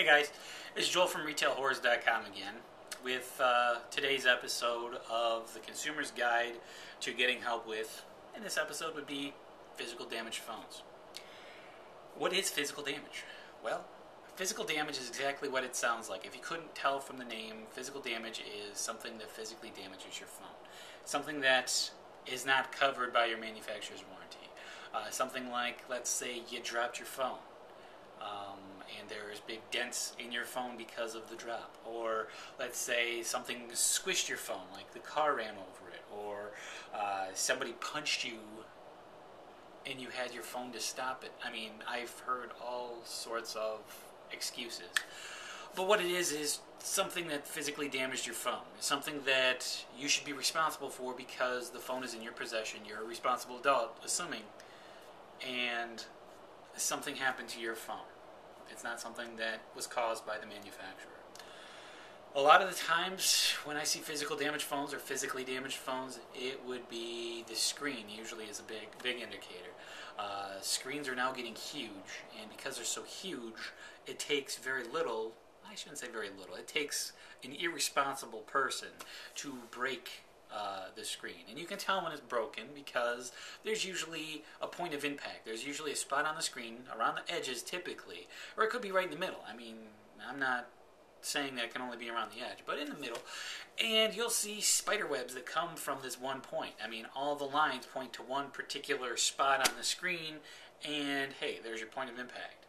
Hey guys, it's Joel from RetailHorrors.com again with today's episode of the Consumer's Guide to Getting Help with, and this episode would be physical damage phones. What is physical damage? Well, physical damage is exactly what it sounds like. If you couldn't tell from the name, physical damage is something that physically damages your phone. Something that is not covered by your manufacturer's warranty. Something like, let's say you dropped your phone. And there's big dents in your phone because of the drop. Or let's say something squished your phone, like the car ran over it, or somebody punched you and you had your phone to stop it. I mean, I've heard all sorts of excuses. But what it is something that physically damaged your phone. It's something that you should be responsible for because the phone is in your possession. You're a responsible adult, assuming, and something happened to your phone. It's not something that was caused by the manufacturer. A lot of the times when I see physical damaged phones or physically damaged phones, it would be the screen usually is a big indicator. Screens are now getting huge, and because they're so huge, it takes very little, I shouldn't say very little, it takes an irresponsible person to break the screen. And you can tell when it's broken because there's usually a point of impact. There's usually a spot on the screen, around the edges typically, or it could be right in the middle. I mean, I'm not saying that it can only be around the edge, but in the middle. And you'll see spider webs that come from this one point. I mean, all the lines point to one particular spot on the screen, and hey, there's your point of impact.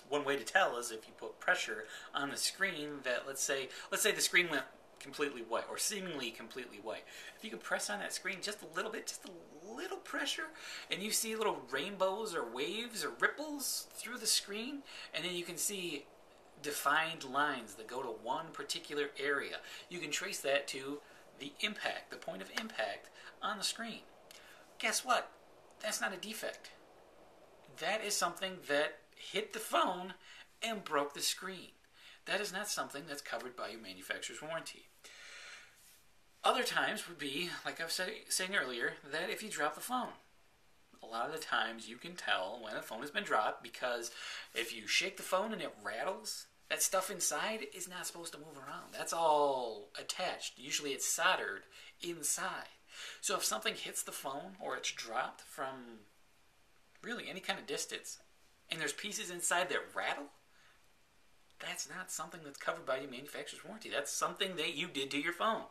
One way to tell is if you put pressure on the screen that, let's say the screen went completely white, or seemingly completely white. If you can press on that screen just a little bit, just a little pressure, and you see little rainbows or waves or ripples through the screen, and then you can see defined lines that go to one particular area. You can trace that to the impact, the point of impact on the screen. Guess what? That's not a defect. That is something that hit the phone and broke the screen. That is not something that's covered by your manufacturer's warranty. Other times would be, like I was saying earlier, that if you drop the phone. A lot of the times you can tell when a phone has been dropped because if you shake the phone and it rattles, that stuff inside is not supposed to move around. That's all attached. Usually it's soldered inside. So if something hits the phone or it's dropped from really any kind of distance and there's pieces inside that rattle, that's not something that's covered by your manufacturer's warranty. That's something that you did to your phone.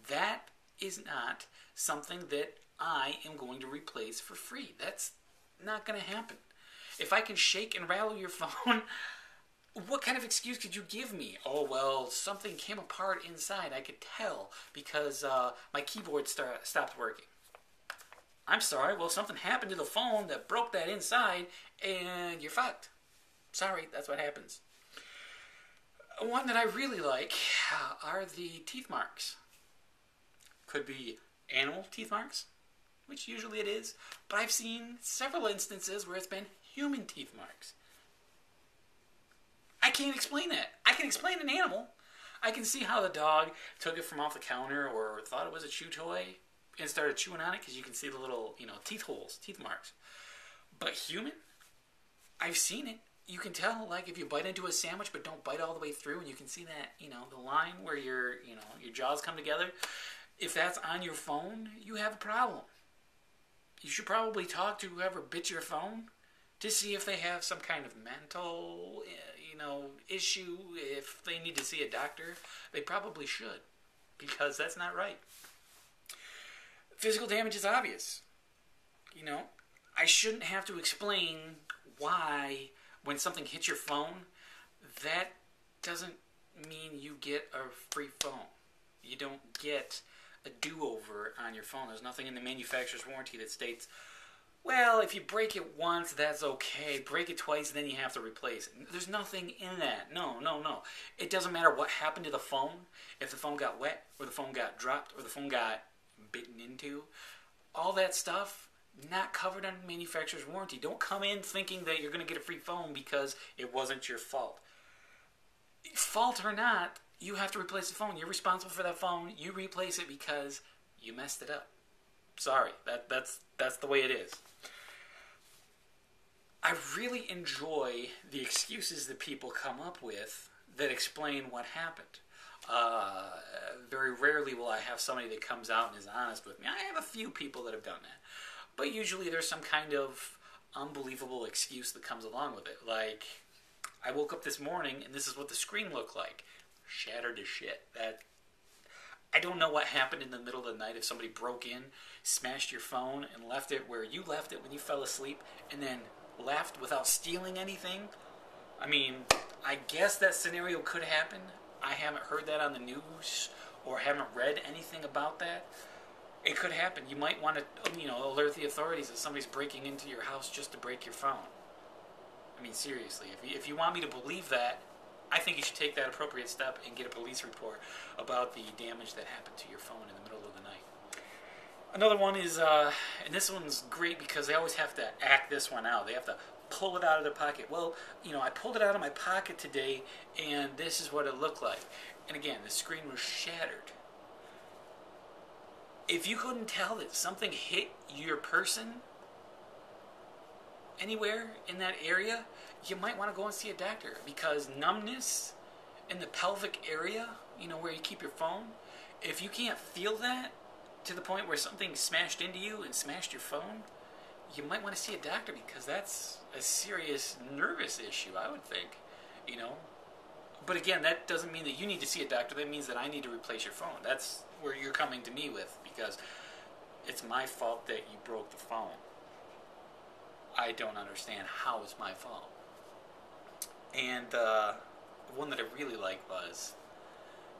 That is not something that I am going to replace for free. That's not going to happen. If I can shake and rattle your phone, what kind of excuse could you give me? Oh, well, something came apart inside. I could tell because my keyboard stopped working. I'm sorry. Well, something happened to the phone that broke that inside, and you're fucked. Sorry, that's what happens. One that I really like are the teeth marks. Could be animal teeth marks, which usually it is, but I've seen several instances where it's been human teeth marks. I can't explain that. I can explain an animal. I can see how the dog took it from off the counter or thought it was a chew toy and started chewing on it because you can see the little, teeth holes, teeth marks. But human? I've seen it. You can tell, like, if you bite into a sandwich but don't bite all the way through, and you can see that, the line where your jaws come together. If that's on your phone, you have a problem. You should probably talk to whoever bit your phone to see if they have some kind of mental, issue. If they need to see a doctor, they probably should, because that's not right. Physical damage is obvious. I shouldn't have to explain why when something hits your phone, that doesn't mean you get a free phone. You don't get a do-over on your phone. There's nothing in the manufacturer's warranty that states, well, if you break it once, that's okay. Break it twice, then you have to replace it. There's nothing in that. No. It doesn't matter what happened to the phone. If the phone got wet, or the phone got dropped, or the phone got bitten into, all that stuff, not covered under manufacturer's warranty. Don't come in thinking that you're going to get a free phone because it wasn't your fault. Fault or not, you have to replace the phone. You're responsible for that phone. You replace it because you messed it up. Sorry, that's the way it is. I really enjoy the excuses that people come up with that explain what happened. Very rarely will I have somebody that comes out and is honest with me. I have a few people that have done that. But usually there's some kind of unbelievable excuse that comes along with it. Like, I woke up this morning and this is what the screen looked like. Shattered to shit. I don't know what happened in the middle of the night if somebody broke in, smashed your phone, and left it where you left it when you fell asleep, and then left without stealing anything. I mean, I guess that scenario could happen. I haven't heard that on the news or haven't read anything about that. It could happen. You might want to, alert the authorities that somebody's breaking into your house just to break your phone. I mean, seriously, if you want me to believe that, I think you should take that appropriate step and get a police report about the damage that happened to your phone in the middle of the night. Another one is, and this one's great because they always have to act this one out. They have to pull it out of their pocket. Well, I pulled it out of my pocket today, and this is what it looked like. And again, the screen was shattered. If you couldn't tell that something hit your person anywhere in that area, you might want to go and see a doctor, because numbness in the pelvic area, where you keep your phone, if you can't feel that to the point where something smashed into you and smashed your phone, you might want to see a doctor, because that's a serious nervous issue, I would think, But again, that doesn't mean that you need to see a doctor. That means that I need to replace your phone. That's where you're coming to me with, because it's my fault that you broke the phone. I don't understand how it's my fault. And the one that I really liked was,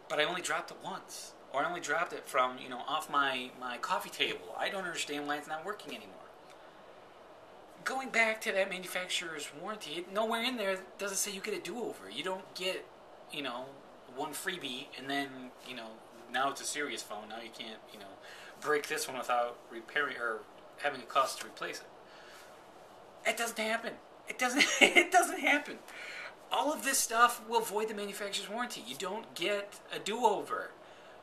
but I only dropped it once. Or I only dropped it from, off my coffee table. I don't understand why it's not working anymore. Going back to that manufacturer's warranty, nowhere in there doesn't say you get a do-over. You don't get, one freebie and then, now it's a serious phone. Now you can't, break this one without repairing or having a cost to replace it. It doesn't happen. It doesn't happen. All of this stuff will void the manufacturer's warranty. You don't get a do-over.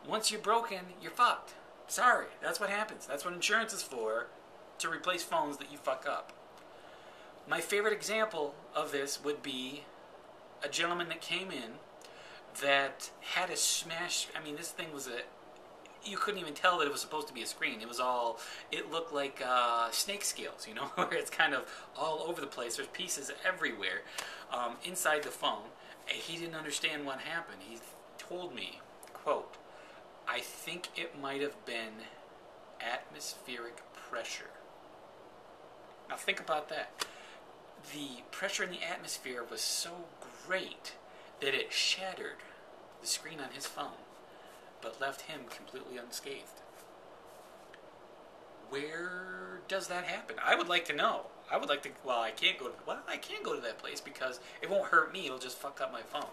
Once you're broken, you're fucked. Sorry, that's what happens. That's what insurance is for, to replace phones that you fuck up. My favorite example of this would be a gentleman that came in that had a smash. I mean, this thing was you couldn't even tell that it was supposed to be a screen. It looked like snake scales, where it's kind of all over the place. There's pieces everywhere inside the phone. And he didn't understand what happened. He told me, quote, "I think it might have been atmospheric pressure." Now think about that. The pressure in the atmosphere was so great that it shattered the screen on his phone, but left him completely unscathed. Where does that happen? I would like to know. I would like to. I can't go to that place because it won't hurt me. It'll just fuck up my phone.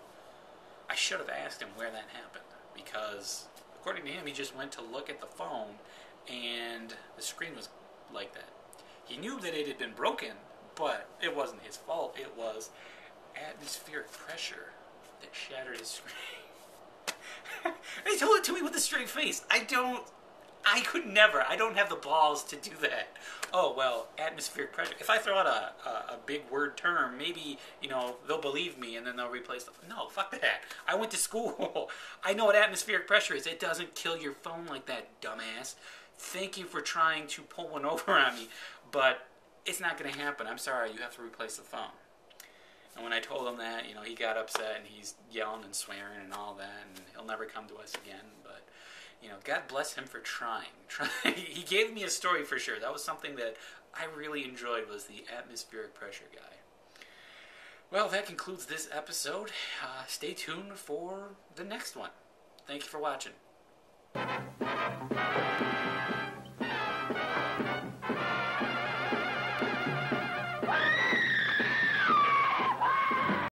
I should have asked him where that happened, because according to him, he just went to look at the phone and the screen was like that. He knew that it had been broken, but it wasn't his fault. It was atmospheric pressure that shattered his screen. He told it to me with a straight face. I could never. I don't have the balls to do that. Oh, well, atmospheric pressure. If I throw out a big word term, maybe, they'll believe me and then they'll replace the... No, fuck that. I went to school. I know what atmospheric pressure is. It doesn't kill your phone like that, dumbass. Thank you for trying to pull one over on me, but it's not going to happen. I'm sorry. You have to replace the phone. And when I told him that, he got upset and he's yelling and swearing and all that, and he'll never come to us again, but... God bless him for trying. He gave me a story for sure. That was something that I really enjoyed, was the atmospheric pressure guy. Well, that concludes this episode. Stay tuned for the next one. Thank you for watching.